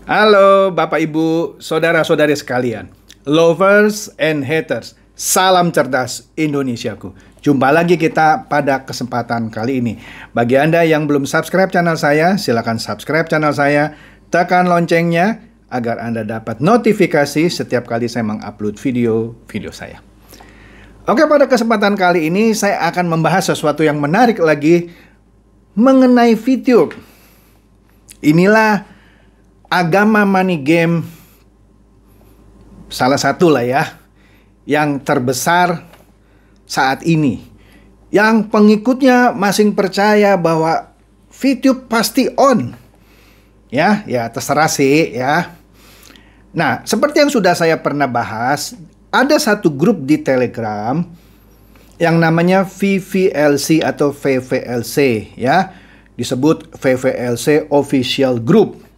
Halo Bapak Ibu, saudara-saudari sekalian, lovers and haters, salam cerdas Indonesiaku. Jumpa lagi kita pada kesempatan kali ini. Bagi Anda yang belum subscribe channel saya, silakan subscribe channel saya, tekan loncengnya agar Anda dapat notifikasi setiap kali saya mengupload video saya. Oke, pada kesempatan kali ini saya akan membahas sesuatu yang menarik lagi mengenai VTube. Inilah agama money game salah satu lah ya yang terbesar saat ini, yang pengikutnya masing percaya bahwa VTube pasti on. Ya terserah sih ya. Nah, seperti yang sudah saya pernah bahas, ada satu grup di Telegram yang namanya VVLC atau VVLC ya, disebut VVLC Official Group.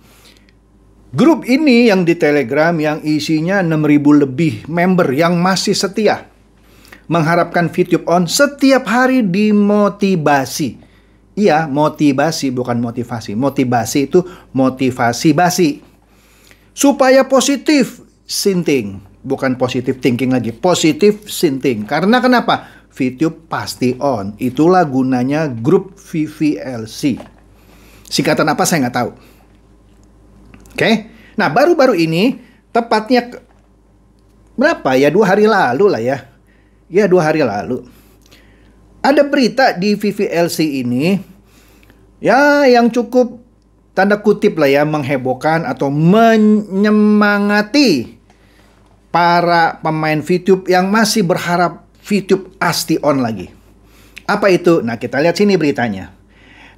Grup ini yang di Telegram yang isinya 6.000 lebih member yang masih setia mengharapkan VTube on setiap hari dimotivasi. Iya, motivasi bukan motivasi. Motivasi itu motivasi basi. Supaya positif thinking, bukan positive thinking lagi, positive thinking. Karena kenapa? VTube pasti on. Itulah gunanya grup VVLC. Singkatan apa saya nggak tahu. Oke, nah baru-baru ini, tepatnya berapa ya, 2 hari lalu lah ya. Ya 2 hari lalu. Ada berita di VVLC ini, ya yang cukup tanda kutip lah ya, menghebohkan atau menyemangati para pemain VTube yang masih berharap VTube pasti on lagi. Apa itu? Nah kita lihat sini beritanya.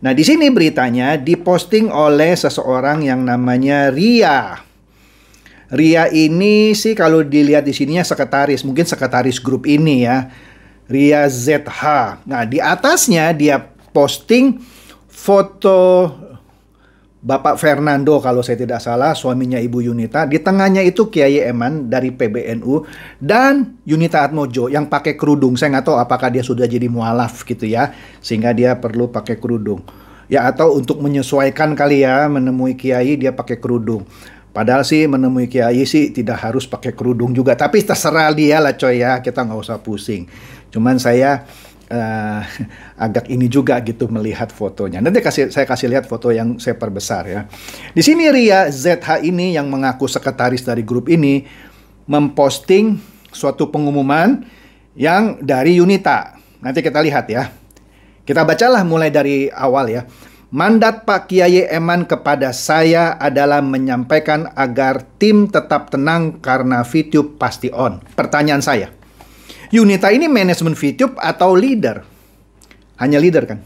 Nah, di sini beritanya diposting oleh seseorang yang namanya Ria. Ria ini sih kalau dilihat di sininya sekretaris, mungkin sekretaris grup ini ya. Ria ZH. Nah, di atasnya dia posting foto Bapak Fernando kalau saya tidak salah, suaminya Ibu Yunita. Di tengahnya itu Kiai Eman dari PBNU dan Yunita Atmojo yang pakai kerudung. Saya nggak tahu apakah dia sudah jadi mualaf gitu ya, sehingga dia perlu pakai kerudung. Ya atau untuk menyesuaikan kali ya, menemui Kiai dia pakai kerudung. Padahal sih menemui Kiai sih tidak harus pakai kerudung juga. Tapi terserah dia lah coy ya, kita nggak usah pusing. Cuman saya agak ini juga gitu melihat fotonya. Nanti saya kasih lihat foto yang saya perbesar ya. Di sini Ria ZH ini yang mengaku sekretaris dari grup ini memposting suatu pengumuman yang dari Yunita. Nanti kita lihat ya. Kita bacalah mulai dari awal ya. Mandat Pak Kiai Eman kepada saya adalah menyampaikan agar tim tetap tenang karena VTube pasti on. Pertanyaan saya, Yunita ini manajemen VTube atau leader? Hanya leader kan?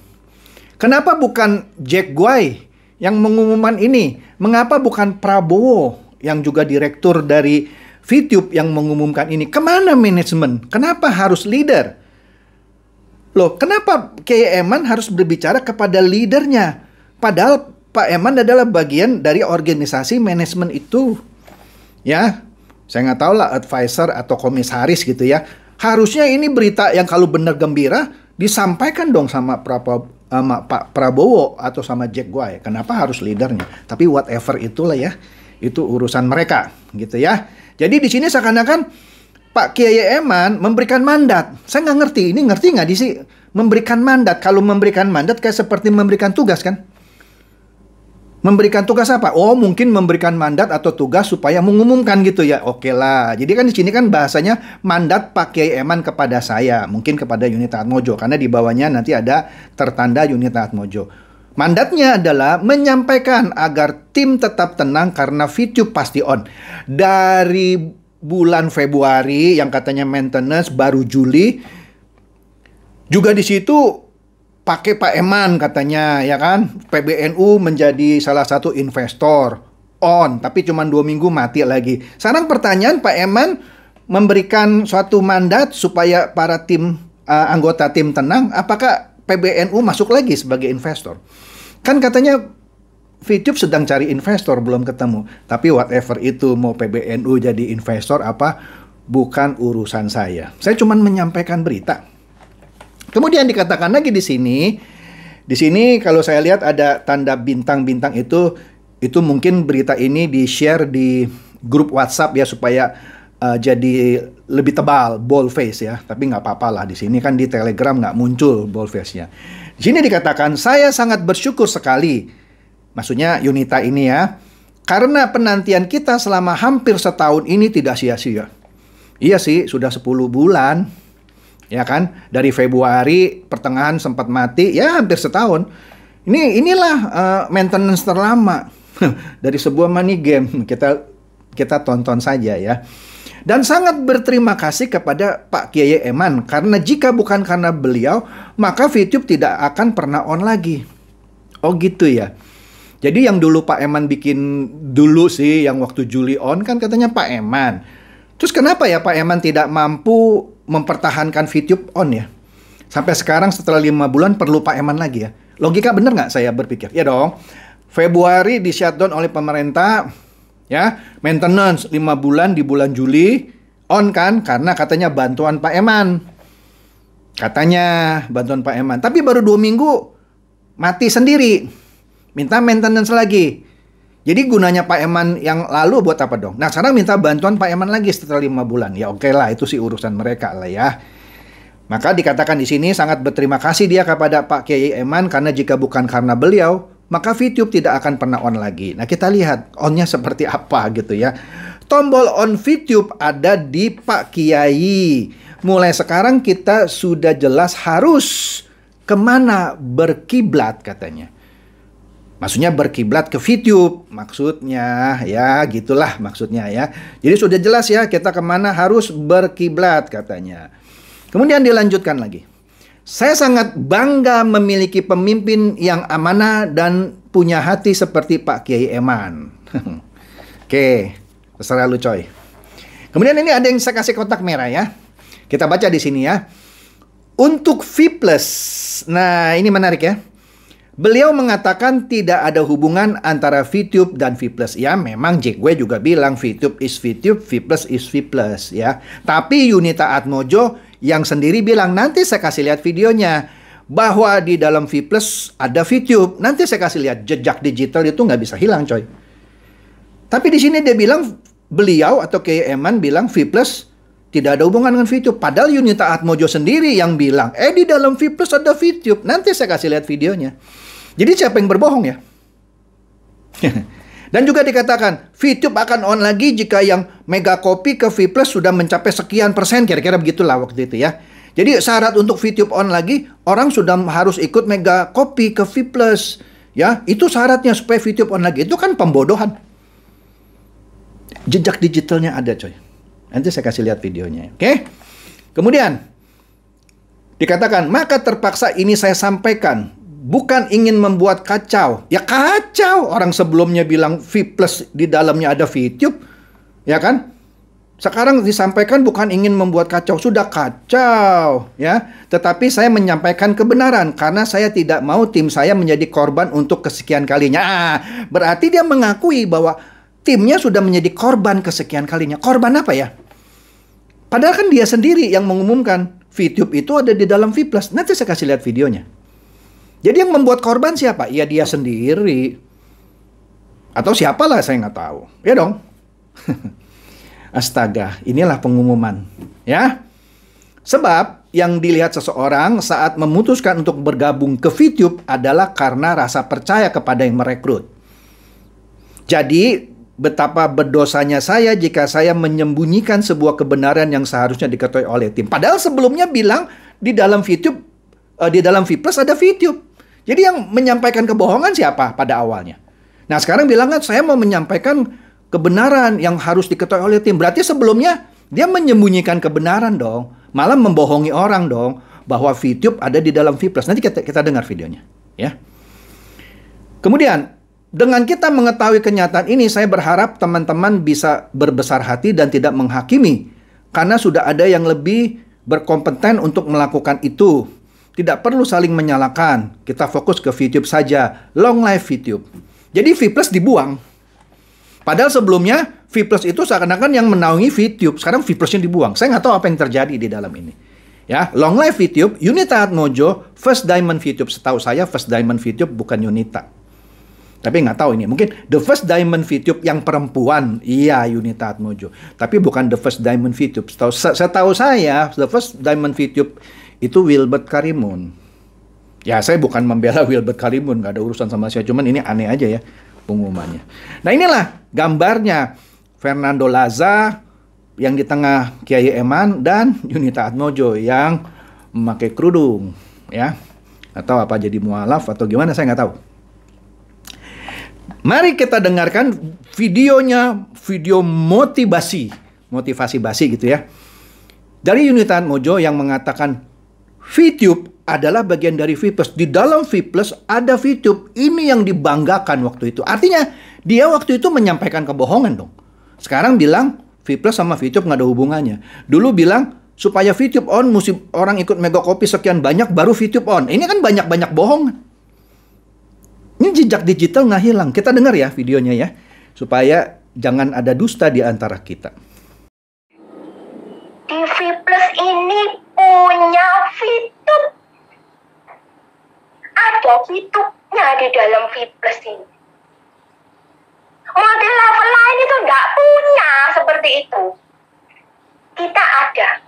Kenapa bukan Jack Guy yang mengumumkan ini? Mengapa bukan Prabowo yang juga direktur dari VTube yang mengumumkan ini? Kemana manajemen? Kenapa harus leader? Loh, kenapa Kiai Eman harus berbicara kepada leadernya? Padahal Pak Eman adalah bagian dari organisasi manajemen itu. Ya, saya nggak tahu lah advisor atau komisaris gitu ya. Harusnya ini berita yang kalau benar gembira disampaikan dong sama Pak Prabowo atau sama Jack Guy. Kenapa harus leadernya? Tapi whatever itulah ya, itu urusan mereka gitu ya. Jadi di sini seakan-akan Pak Kiai Eman memberikan mandat. Saya nggak ngerti, ini ngerti nggak sih memberikan mandat? Kalau memberikan mandat kayak seperti memberikan tugas kan? Memberikan tugas apa? Oh, mungkin memberikan mandat atau tugas supaya mengumumkan gitu ya. Oke lah. Jadi kan di sini kan bahasanya mandat Pak Kiai Eman kepada saya, mungkin kepada Yunita Atmojo karena di bawahnya nanti ada tertanda Yunita Atmojo. Mandatnya adalah menyampaikan agar tim tetap tenang karena VTube pasti on. Dari bulan Februari yang katanya maintenance baru Juli juga di situ pakai Pak Eman katanya ya kan, PBNU menjadi salah satu investor on, tapi cuma 2 minggu mati lagi. Sekarang pertanyaan, Pak Eman memberikan suatu mandat supaya para tim anggota tim tenang, apakah PBNU masuk lagi sebagai investor? Kan katanya VTube sedang cari investor, belum ketemu. Tapi whatever itu, mau PBNU jadi investor apa, bukan urusan saya. Saya cuma menyampaikan berita. Kemudian dikatakan lagi di sini kalau saya lihat ada tanda bintang-bintang itu itu mungkin berita ini di-share di grup WhatsApp ya supaya jadi lebih tebal boldface ya. Tapi nggak apa-apa lah, di sini kan di Telegram nggak muncul boldface-nya. Di sini dikatakan, saya sangat bersyukur sekali. Maksudnya Yunita ini ya. Karena penantian kita selama hampir setahun ini tidak sia-sia. Iya sih, sudah 10 bulan. Ya kan? Dari Februari pertengahan sempat mati, ya hampir setahun. Inilah maintenance terlama dari sebuah money game. Kita tonton saja ya. Dan sangat berterima kasih kepada Pak Kiai Eman, karena jika bukan karena beliau, maka VTube tidak akan pernah on lagi. Oh gitu ya. Jadi yang dulu Pak Eman bikin dulu sih, yang waktu Juli on kan katanya Pak Eman. Terus kenapa ya Pak Eman tidak mampu mempertahankan VTube on ya? Sampai sekarang setelah 5 bulan perlu Pak Eman lagi ya? Logika bener nggak saya berpikir? Ya dong. Februari di shutdown oleh pemerintah. Ya, maintenance 5 bulan di bulan Juli on kan, karena katanya bantuan Pak Eman. Katanya bantuan Pak Eman. Tapi baru 2 minggu mati sendiri. Minta maintenance lagi. Jadi gunanya Pak Eman yang lalu buat apa dong? Nah, sekarang minta bantuan Pak Eman lagi setelah 5 bulan. Ya oke lah, itu sih urusan mereka lah ya. Maka dikatakan di sini sangat berterima kasih dia kepada Pak Kiai Eman, karena jika bukan karena beliau, maka VTube tidak akan pernah on lagi. Nah, kita lihat onnya seperti apa gitu ya. Tombol on VTube ada di Pak Kiai. Mulai sekarang kita sudah jelas harus kemana berkiblat katanya. Maksudnya berkiblat ke VTube. Maksudnya ya gitulah maksudnya ya. Jadi sudah jelas ya kita kemana harus berkiblat katanya. Kemudian dilanjutkan lagi. Saya sangat bangga memiliki pemimpin yang amanah dan punya hati seperti Pak Kiai Eman. Oke, terserah lu coy. Kemudian ini ada yang saya kasih kotak merah ya. Kita baca di sini ya. Untuk V+. Nah, ini menarik ya. Beliau mengatakan tidak ada hubungan antara VTube dan V+. Ya, memang gue juga bilang VTube is VTube, V+ is V+, ya. Tapi Yunita Atmojo yang sendiri bilang, nanti saya kasih lihat videonya, bahwa di dalam V+ ada VTube. Nanti saya kasih lihat, jejak digital itu nggak bisa hilang coy. Tapi di sini dia bilang, beliau atau Kiai Eman bilang V+ tidak ada hubungan dengan VTube. Padahal Yunita Atmojo sendiri yang bilang, di dalam V+ ada VTube. Nanti saya kasih lihat videonya. Jadi siapa yang berbohong ya? Dan juga dikatakan, VTube akan on lagi jika yang mega copy ke V+ sudah mencapai sekian persen. Kira-kira begitulah waktu itu ya. Jadi syarat untuk VTube on lagi, orang sudah harus ikut mega copy ke V+. Ya, itu syaratnya supaya VTube on lagi. Itu kan pembodohan. Jejak digitalnya ada coy. Nanti saya kasih lihat videonya. Oke? Kemudian, dikatakan, maka terpaksa ini saya sampaikan. Bukan ingin membuat kacau. Ya kacau. Orang sebelumnya bilang V+ di dalamnya ada VTube. Ya kan? Sekarang disampaikan bukan ingin membuat kacau. Sudah kacau. Ya. Tetapi saya menyampaikan kebenaran. Karena saya tidak mau tim saya menjadi korban untuk kesekian kalinya. Berarti dia mengakui bahwa timnya sudah menjadi korban kesekian kalinya. Korban apa ya? Padahal kan dia sendiri yang mengumumkan VTube itu ada di dalam V+. Nanti saya kasih lihat videonya. Jadi yang membuat korban siapa? Ya dia sendiri. Atau siapalah saya nggak tahu. Ya dong. Astaga, inilah pengumuman. Ya. Sebab yang dilihat seseorang saat memutuskan untuk bergabung ke VTube adalah karena rasa percaya kepada yang merekrut. Jadi betapa berdosanya saya jika saya menyembunyikan sebuah kebenaran yang seharusnya diketahui oleh tim. Padahal sebelumnya bilang di dalam VTube, di dalam V+ ada VTube. Jadi yang menyampaikan kebohongan siapa pada awalnya? Nah sekarang bilang kan saya mau menyampaikan kebenaran yang harus diketahui oleh tim. Berarti sebelumnya dia menyembunyikan kebenaran dong. Malah membohongi orang dong bahwa VTube ada di dalam V+. Nanti kita dengar videonya. Ya. Kemudian dengan kita mengetahui kenyataan ini, saya berharap teman-teman bisa berbesar hati dan tidak menghakimi. Karena sudah ada yang lebih berkompeten untuk melakukan itu. Tidak perlu saling menyalahkan. Kita fokus ke VTube saja. Long life VTube. Jadi V+ dibuang. Padahal sebelumnya V+ itu seakan-akan yang menaungi VTube. Sekarang V+-nya dibuang. Saya nggak tahu apa yang terjadi di dalam ini. Ya, long life VTube, Yunita Atmojo, First Diamond VTube. Setahu saya First Diamond VTube bukan Yunita. Tapi nggak tahu ini. Mungkin the first diamond VTube yang perempuan, iya Yunita Atmojo. Tapi bukan the first diamond VTube. Setahu saya, the first diamond VTube itu Wilbert Karimun. Ya, saya bukan membela Wilbert Karimun, nggak ada urusan sama saya. Cuman ini aneh aja ya pengumumannya. Nah inilah gambarnya Fernando Laza yang di tengah Kiai Eman dan Yunita Atmojo yang memakai kerudung, ya. Atau apa jadi mualaf atau gimana saya nggak tahu. Mari kita dengarkan videonya, video motivasi basi gitu ya. Dari Yunita Atmojo yang mengatakan VTube adalah bagian dari V+. Di dalam V+ ada VTube. Ini yang dibanggakan waktu itu. Artinya dia waktu itu menyampaikan kebohongan dong. Sekarang bilang V+ sama VTube nggak ada hubungannya. Dulu bilang supaya VTube on, mesti orang ikut Mega Kopi sekian banyak baru VTube on. Ini kan banyak-banyak bohong. Ini jejak digital nggak hilang. Kita dengar ya videonya ya. Supaya jangan ada dusta di antara kita. TV Plus ini punya VTube. Ada VTube-nya di dalam V Plus ini. Multi level lain itu nggak punya seperti itu. Kita ada.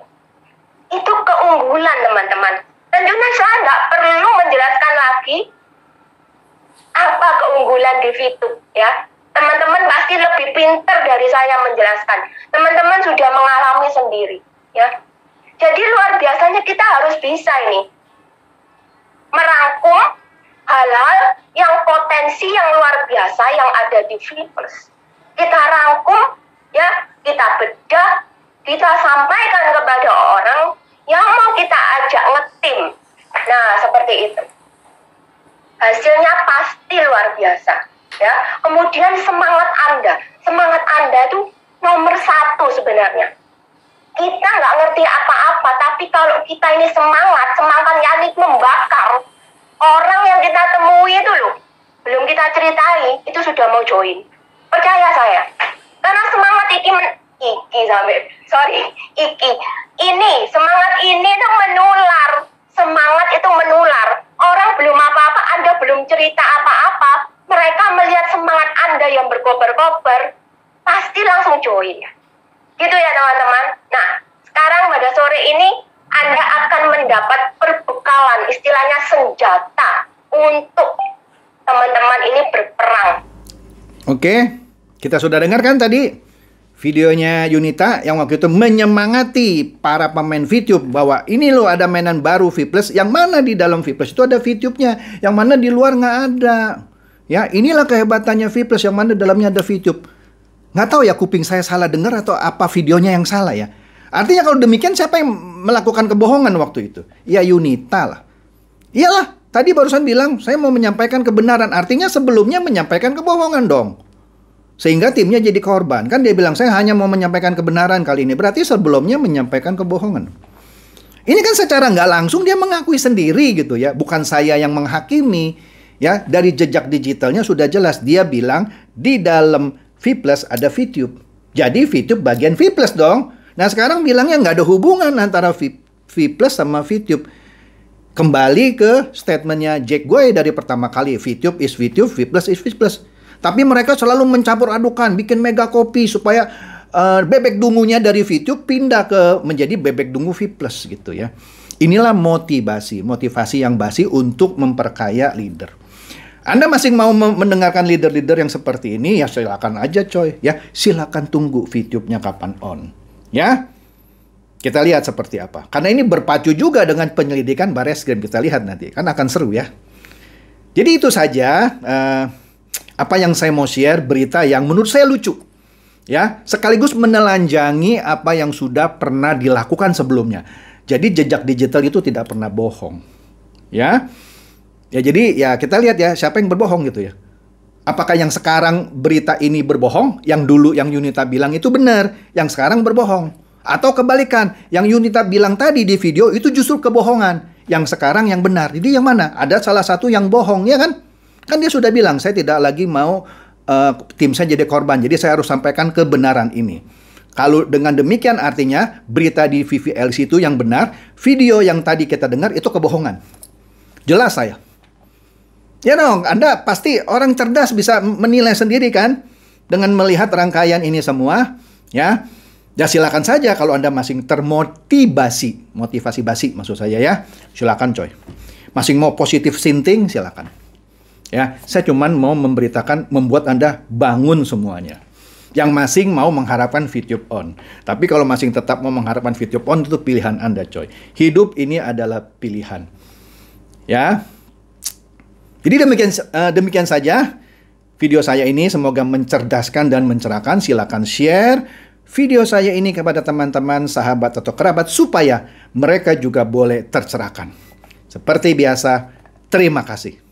Itu keunggulan teman-teman. Tentunya saya nggak perlu menjelaskan lagi apa keunggulan di VTube ya. Teman-teman pasti lebih pintar dari saya menjelaskan. Teman-teman sudah mengalami sendiri ya. Jadi luar biasanya kita harus bisa ini merangkum hal-hal yang potensi yang luar biasa yang ada di V+. Kita rangkum ya, kita bedah, kita sampaikan kepada orang yang mau kita ajak ngetim. Nah, seperti itu. Hasilnya pasti luar biasa ya. Kemudian semangat Anda itu nomor 1 sebenarnya. Kita nggak ngerti apa-apa, tapi kalau kita ini semangatnya ini membakar. Orang yang kita temui itu loh, belum kita ceritai, itu sudah mau join. Percaya saya. Karena semangat ini semangat ini tuh menular. Semangat itu menular. Orang belum apa-apa, Anda belum cerita apa-apa, mereka melihat semangat Anda yang berkobar-kobar, pasti langsung join. Gitu ya teman-teman. Nah, sekarang pada sore ini Anda akan mendapat perbekalan, istilahnya senjata untuk teman-teman ini berperang. Oke, kita sudah dengarkan tadi videonya Yunita yang waktu itu menyemangati para pemain VTube bahwa ini loh ada mainan baru V+, yang mana di dalam V+ itu ada VTube-nya, yang mana di luar nggak ada. Ya, inilah kehebatannya V+, yang mana dalamnya ada VTube. Nggak tahu ya kuping saya salah dengar atau apa videonya yang salah ya. Artinya kalau demikian siapa yang melakukan kebohongan waktu itu? Ya Yunita lah. Iyalah, tadi barusan bilang saya mau menyampaikan kebenaran. Artinya sebelumnya menyampaikan kebohongan dong. Sehingga timnya jadi korban. Kan dia bilang saya hanya mau menyampaikan kebenaran kali ini. Berarti sebelumnya menyampaikan kebohongan. Ini kan secara nggak langsung dia mengakui sendiri gitu ya. Bukan saya yang menghakimi. Ya, dari jejak digitalnya sudah jelas. Dia bilang di dalam V+ ada VTube. Jadi VTube bagian V+ dong. Nah sekarang bilangnya nggak ada hubungan antara V+ sama VTube. Kembali ke statementnya Jack Gue dari pertama kali. VTube is VTube, V+ is V+. Tapi mereka selalu mencampur adukan, bikin Mega Kopi supaya bebek dungunya dari VTube pindah ke menjadi bebek dungu V+ gitu ya. Inilah motivasi yang basi untuk memperkaya leader. Anda masih mau mendengarkan leader-leader yang seperti ini, ya silakan aja coy. Ya, silakan tunggu VTube-nya kapan on. Ya, kita lihat seperti apa. Karena ini berpacu juga dengan penyelidikan Barreskrim. Kita lihat nanti, kan akan seru ya. Jadi itu saja apa yang saya mau share, berita yang menurut saya lucu. Ya, sekaligus menelanjangi apa yang sudah pernah dilakukan sebelumnya. Jadi jejak digital itu tidak pernah bohong. Ya. Ya jadi ya kita lihat ya siapa yang berbohong gitu ya. Apakah yang sekarang berita ini berbohong, yang dulu yang Yunita bilang itu benar, yang sekarang berbohong? Atau kebalikan, yang Yunita bilang tadi di video itu justru kebohongan, yang sekarang yang benar. Jadi yang mana? Ada salah satu yang bohong, ya kan? Kan dia sudah bilang, saya tidak lagi mau tim saya jadi korban, jadi saya harus sampaikan kebenaran ini. Kalau dengan demikian artinya berita di VVLC itu yang benar, video yang tadi kita dengar itu kebohongan. Jelas saya. Ya dong, Anda pasti orang cerdas bisa menilai sendiri kan? Dengan melihat rangkaian ini semua, ya. Ya silakan saja kalau Anda masih termotivasi, motivasi basi maksud saya ya. Silakan coy. Masih mau positif thinking, silakan. Ya, saya cuman mau memberitakan, membuat Anda bangun semuanya. Yang masing mau mengharapkan VTube on. Tapi kalau masing tetap mau mengharapkan VTube on, itu pilihan Anda coy. Hidup ini adalah pilihan. Ya. Jadi demikian saja video saya ini, semoga mencerdaskan dan mencerahkan. Silakan share video saya ini kepada teman-teman, sahabat atau kerabat supaya mereka juga boleh tercerahkan. Seperti biasa, terima kasih.